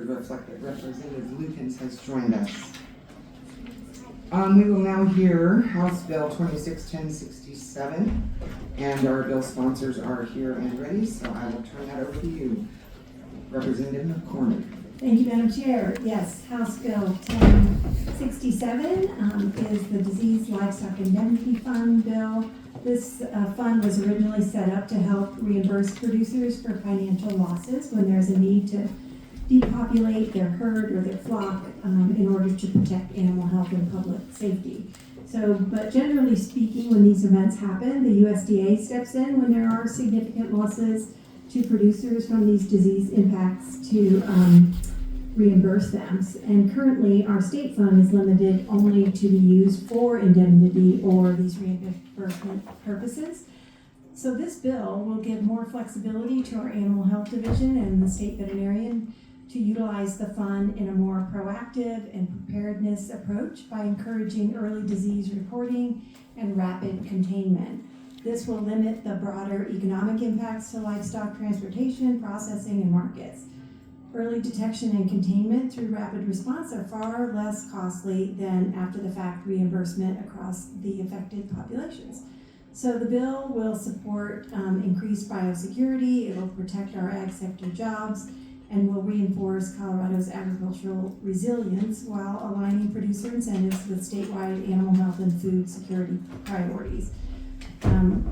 reflect that Representative Lukens has joined us. We will now hear House Bill 261067, and our bill sponsors are here and ready, so I will turn that over to you, Representative McCormick. Thank you, Madam Chair. Yes, House Bill 1067 is the Disease Livestock Indemnity Fund bill. This fund was originally set up to help reimburse producers for financial losses when there's a need to depopulate their herd or their flock in order to protect animal health and public safety. But generally speaking, when these events happen, the USDA steps in when there are significant losses to producers from these disease impacts to reimburse them. And currently, our state fund is limited only to be used for indemnity or these reimbursement purposes. So this bill will give more flexibility to our animal health division and the state veterinarian to utilize the fund in a more proactive and preparedness approach by encouraging early disease reporting and rapid containment. This will limit the broader economic impacts to livestock transportation, processing, and markets. Early detection and containment through rapid response are far less costly than after-the-fact reimbursement across the affected populations. So the bill will support increased biosecurity, it will protect our ag sector jobs, and will reinforce Colorado's agricultural resilience while aligning producer incentives with statewide animal health and food security priorities.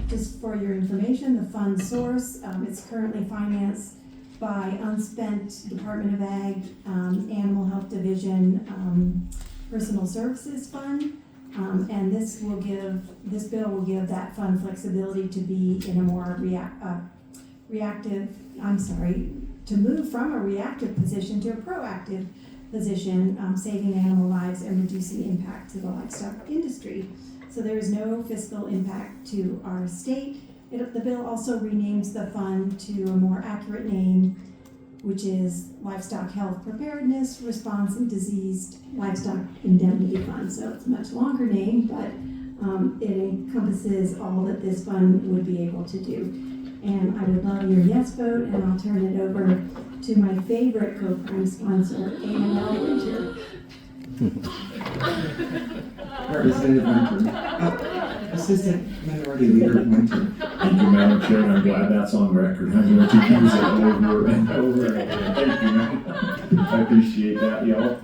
Just for your information, the fund source, it's currently financed by unspent Department of Ag, Animal Health Division, Personal Services Fund, and this bill will give that fund flexibility to be in a more to move from a reactive position to a proactive position, saving animal lives and reducing the impact to the livestock industry. So there is no fiscal impact to our state. The bill also renames the fund to a more accurate name, which is Livestock Health Preparedness, Response and Diseased Livestock Indemnity Fund. So it's a much longer name, but it encompasses all that this fund would be able to do. And I would love your yes vote, and I'll turn it over to my favorite co-prime sponsor, A&L Winter. Representative Winter. Assistant Minority Leader Winter. Thank you, Madam Chair, and I'm glad that's on record. I'm going to use it over and over again. Thank you, ma'am. I appreciate that, y'all.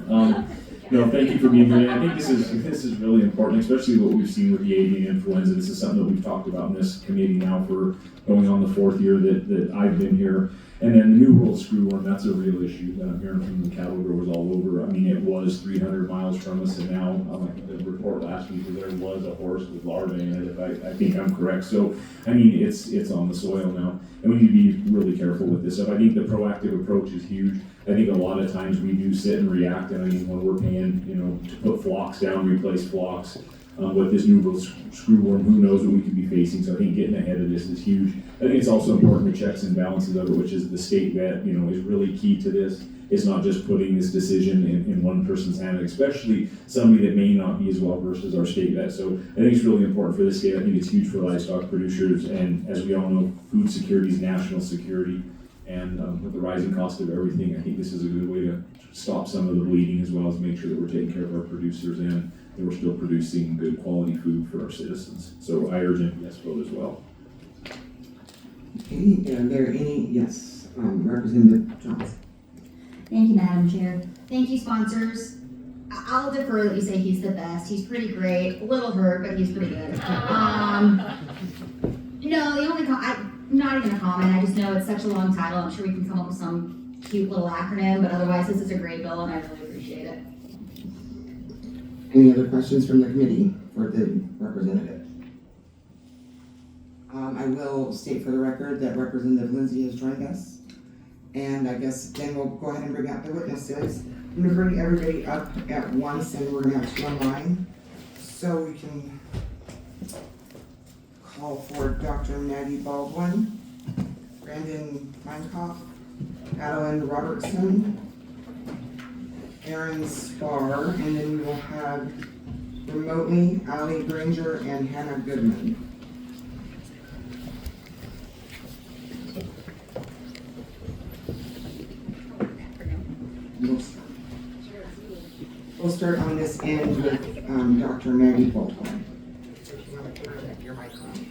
Thank you for being here. I think this is really important, especially what we've seen with the avian influenza. This is something that we've talked about in this committee now for going on the 4th year that I've been here. And then the New World screwworm, that's a real issue that I'm hearing from the cattle growers all over. I mean, it was 300 miles from us, and now, the report last week, there was a horse with larvae in it, if I think I'm correct. So, I mean, it's on the soil now, and we need to be really careful with this stuff. I think the proactive approach is huge. I think a lot of times we do sit and react, and I mean, when we're paying, to put flocks down, replace flocks, with this New World screwworm, who knows what we could be facing. So I think getting ahead of this is huge. I think it's also important the checks and balances of it, which is the state vet, is really key to this. It's not just putting this decision in one person's hand, especially somebody that may not be as well versed as our state vet. So I think it's really important for the state. I think it's huge for livestock producers, and as we all know, food security is national security. And with the rising cost of everything, I think this is a good way to stop some of the bleeding, as well as make sure that we're taking care of our producers and that we're still producing good quality food for our citizens. So I urge a yes vote as well. Okay, are there any yes? Representative Johnson. Thank you, Madam Chair. Thank you, sponsors. I'll defer that you say he's the best. He's pretty great. A little hurt, but he's pretty good. No, the only not even a comment. I just know it's such a long title. I'm sure we can come up with some cute little acronym, but otherwise this is a great bill and I really appreciate it. Any other questions from the committee for the representative? I will state for the record that Representative Lindsay has joined us. And I guess then we'll go ahead and bring out the witnesses. I'm going to bring everybody up at once, and we're going to have 2 online. So we can call for Dr. Maggie Baldwin, Brandon Meinkoff, Adeline Robertson, Aaron Spar, and then we will have remotely Allie Granger and Hannah Goodman. we'll start on this end with Dr. Maggie Bolton. Your mic on.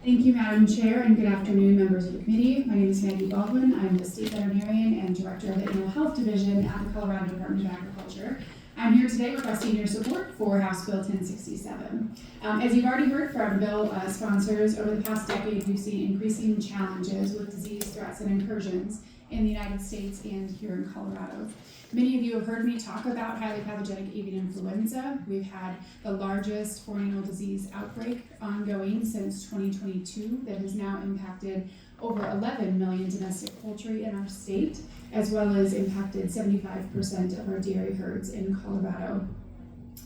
Thank you, Madam Chair, and good afternoon, members of the committee. My name is Maggie Baldwin. I'm the State Veterinarian and Director of the Animal Health Division at the Colorado Department of Agriculture. I'm here today requesting your support for House Bill 1067. As you've already heard from bill sponsors, over the past decade, we've seen increasing challenges with disease threats and incursions in the United States and here in Colorado. Many of you have heard me talk about highly pathogenic avian influenza. We've had the largest four-annual disease outbreak ongoing since 2022 that has now impacted over 11 million domestic poultry in our state, as well as impacted 75% of our dairy herds in Colorado.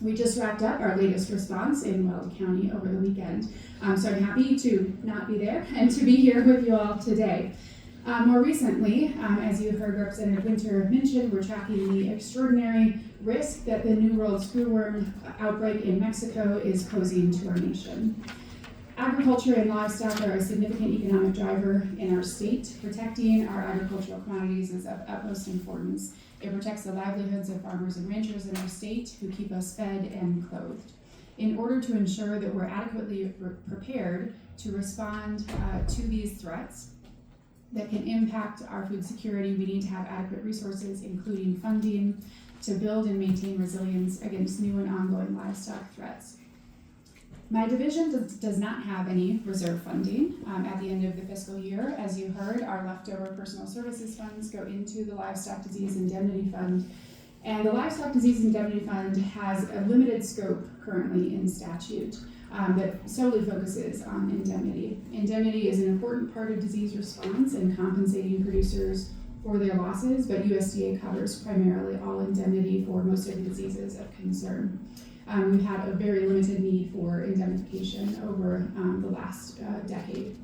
We just wrapped up our latest response in Weld County over the weekend, so I'm happy to not be there and to be here with you all today. More recently, as you heard Representative Winter mention, we're tracking the extraordinary risk that the New World screwworm outbreak in Mexico is posing to our nation. Agriculture and livestock are a significant economic driver in our state. Protecting our agricultural commodities is of utmost importance. It protects the livelihoods of farmers and ranchers in our state who keep us fed and clothed. In order to ensure that we're adequately prepared to respond to these threats that can impact our food security, we need to have adequate resources, including funding, to build and maintain resilience against new and ongoing livestock threats. My division does not have any reserve funding at the end of the fiscal year. As you heard, our leftover personal services funds go into the Livestock Disease Indemnity Fund, and the Livestock Disease Indemnity Fund has a limited scope currently in statute that solely focuses on indemnity. Indemnity is an important part of disease response and compensating producers for their losses, but USDA covers primarily all indemnity for most of the diseases of concern. We've had a very limited need for indemnification over the last decade.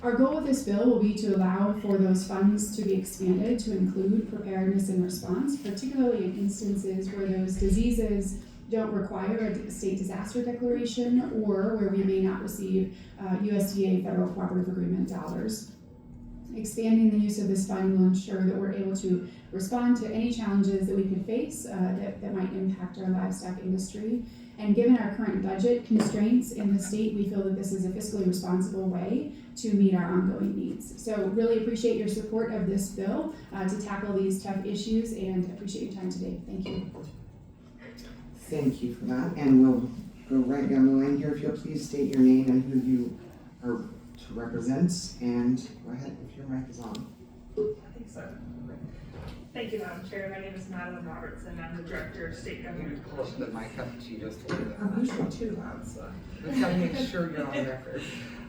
Our goal with this bill will be to allow for those funds to be expanded to include preparedness and response, particularly in instances where those diseases don't require a state disaster declaration or where we may not receive USDA federal cooperative agreement dollars. Expanding the use of this fund will ensure that we're able to respond to any challenges that we could face that might impact our livestock industry. And given our current budget constraints in the state, we feel that this is a fiscally responsible way to meet our ongoing needs. So really appreciate your support of this bill to tackle these tough issues, and appreciate your time today. Thank you. Thank you for that, and we'll go right down the line here. If you'll please state your name and who you are to represent, and go ahead if your mic is on. I think so. Thank you, Madam Chair. My name is Madeline Robertson. I'm the Director of State Government. Close the mic up to you just a little bit. I'm usually too loud, so We gotta make sure you're on record.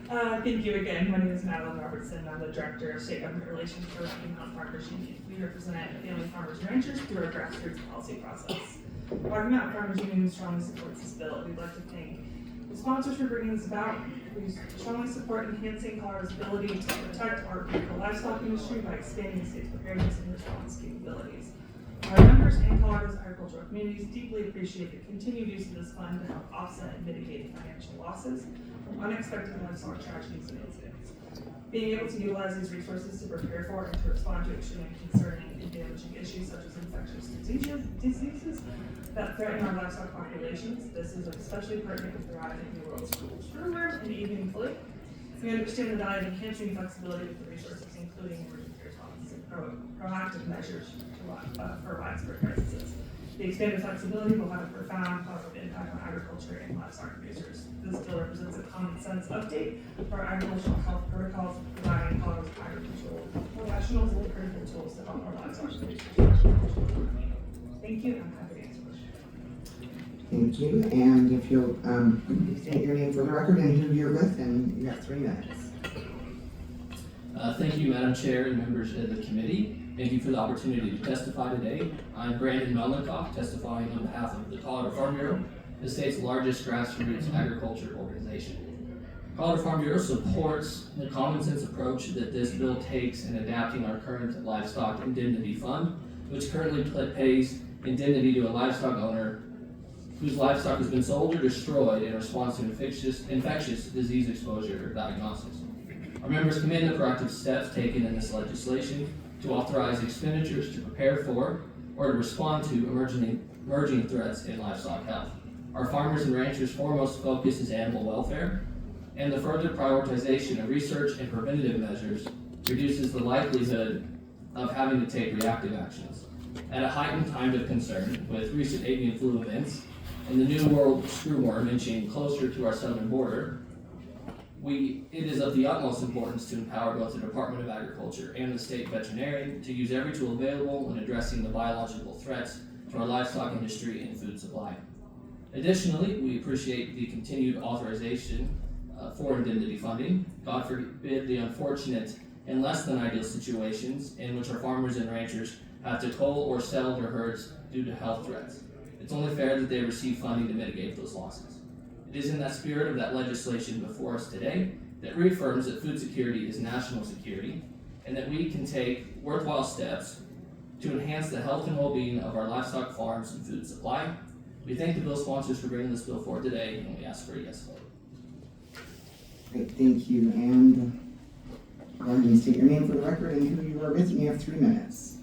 Thank you again. My name is Madeline Robertson. I'm the Director of State Government Relations for Rocking Mountain Farmers Union. We represent family farmers and ranchers through our grassroots policy process. Rocking Mountain Farmers Union strongly supports this bill. We'd like to thank the sponsors for bringing this about. We strongly support enhancing Colorado's ability to protect our critical livestock industry by expanding the state's preparedness and response capabilities. Our members and Colorado's agricultural communities deeply appreciate the continued use of this fund to help offset and mitigate financial losses from unexpected livestock tragedies and incidents. Being able to utilize these resources to prepare for and to respond to extremely concerning and damaging issues such as infectious diseases that threaten our livestock populations. This is especially pertinent with the rise of New World screwworm and avian flu. We understand the value of enhancing flexibility with the resources, including emergency response and proactive measures for widespread crises. The expanded flexibility will have a profound positive impact on agriculture and livestock producers. This bill represents a common sense update for our agricultural health protocols, providing Colorado's agricultural professionals with critical tools to help our livestock producers. Thank you, and I'm happy to answer questions. thank you. And if you'll state your name for the record and who you're with, and you have 3 minutes. Thank you, Madam Chair and members of the committee. Thank you for the opportunity to testify today. I'm Brandon Melnikoff, testifying on behalf of the Colorado Farm Bureau, the state's largest grassroots agriculture organization. Colorado Farm Bureau supports the common sense approach that this bill takes in adapting our current livestock indemnity fund, which currently pays indemnity to a livestock owner whose livestock has been sold or destroyed in response to infectious disease exposure or diagnosis. Our members commend the proactive steps taken in this legislation to authorize expenditures to prepare for or to respond to emerging threats in livestock health. Our farmers and ranchers' foremost focus is animal welfare, and the further prioritization of research and preventative measures reduces the likelihood of having to take reactive actions. At a heightened time of concern with recent avian flu events and the New World screwworm inching closer to our southern border, it is of the utmost importance to empower both the Department of Agriculture and the state veterinarian to use every tool available in addressing the biological threats to our livestock industry and food supply. Additionally, we appreciate the continued authorization for indemnity funding. God forbid the unfortunate and less than ideal situations in which our farmers and ranchers have to cull or sell their herds due to health threats. It's only fair that they receive funding to mitigate those losses. It is in that spirit of that legislation before us today that reaffirms that food security is national security and that we can take worthwhile steps to enhance the health and well-being of our livestock farms and food supply. We thank the bill sponsors for bringing this bill forward today, and we ask for a yes vote. Great, thank you. And go ahead and state your name for the record and who you are with, and you have 3 minutes.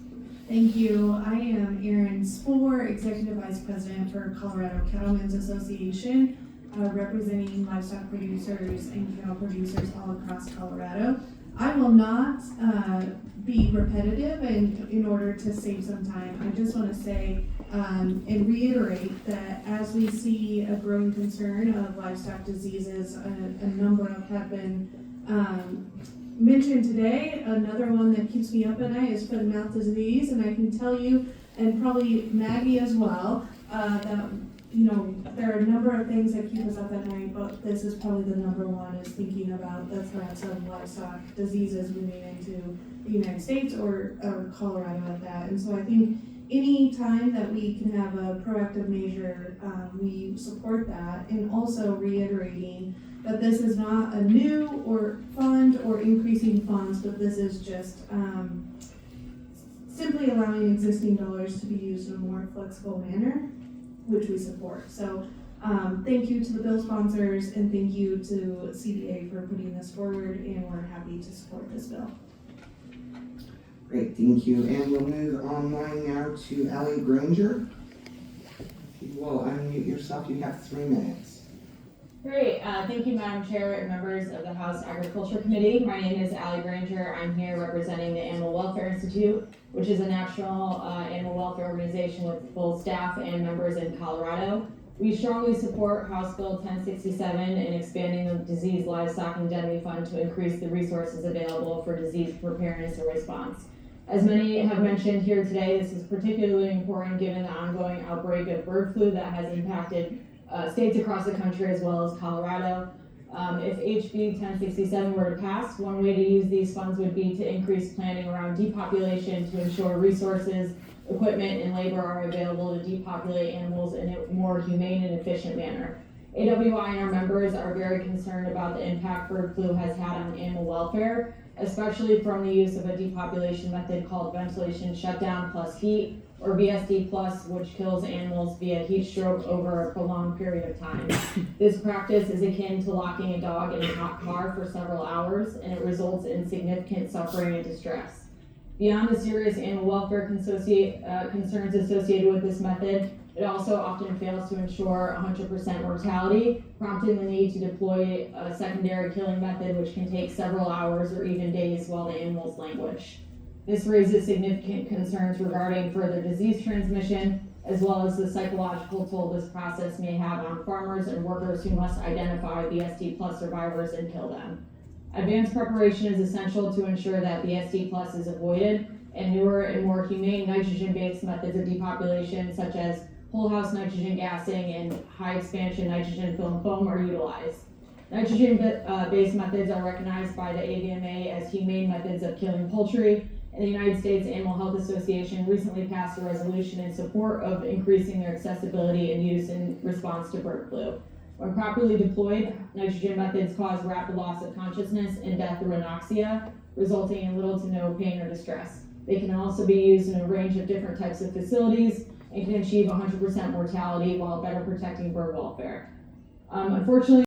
Thank you. I am Erin Spoor, Executive Vice President for Colorado Cattlemen's Association, representing livestock producers and cattle producers all across Colorado. I will not be repetitive, and in order to save some time, I just want to say and reiterate that as we see a growing concern of livestock diseases, a number of have been mentioned today. Another one that keeps me up at night is foot and mouth disease, and I can tell you, and probably Maggie as well, that there are a number of things that keep us up at night, but this is probably the number one, is thinking about the threats of livestock diseases moving into the United States or Colorado at that. And so I think any time that we can have a proactive measure, we support that, and also reiterating that this is not a new or fund or increasing funds, but this is just simply allowing existing dollars to be used in a more flexible manner, which we support. So thank you to the bill sponsors, and thank you to CDA for putting this forward, and we're happy to support this bill. Great, thank you. And we'll move online now to Allie Granger. You will unmute yourself. You have 3 minutes. Great. Thank you, Madam Chair and members of the House Agriculture Committee. My name is Allie Granger. I'm here representing the Animal Welfare Institute, which is a national animal welfare organization with full staff and members in Colorado. We strongly support House Bill 1067 in expanding the Disease Livestock Indemnity Fund to increase the resources available for disease preparedness and response. As many have mentioned here today, this is particularly important given the ongoing outbreak of bird flu that has impacted states across the country as well as Colorado. If HB 1067 were to pass, one way to use these funds would be to increase planning around depopulation to ensure resources, equipment, and labor are available to depopulate animals in a more humane and efficient manner. AWI and our members are very concerned about the impact bird flu has had on animal welfare, especially from the use of a depopulation method called ventilation shutdown plus heat, or VSD plus, which kills animals via heat stroke over a prolonged period of time. This practice is akin to locking a dog in a hot car for several hours, and it results in significant suffering and distress. Beyond the serious animal welfare concerns associated with this method, it also often fails to ensure 100% mortality, prompting the need to deploy a secondary killing method which can take several hours or even days while the animals languish. This raises significant concerns regarding further disease transmission, as well as the psychological toll this process may have on farmers and workers who must identify BSD plus survivors and kill them. Advanced preparation is essential to ensure that BSD plus is avoided, and newer and more humane nitrogen-based methods of depopulation, such as whole house nitrogen gassing and high expansion nitrogen film foam, are utilized. Nitrogen-based methods are recognized by the AVMA as humane methods of killing poultry, and the United States Animal Health Association recently passed a resolution in support of increasing their accessibility and use in response to bird flu. When properly deployed, nitrogen methods cause rapid loss of consciousness and death through anoxia, resulting in little to no pain or distress. They can also be used in a range of different types of facilities and can achieve 100% mortality while better protecting bird welfare. Unfortunately,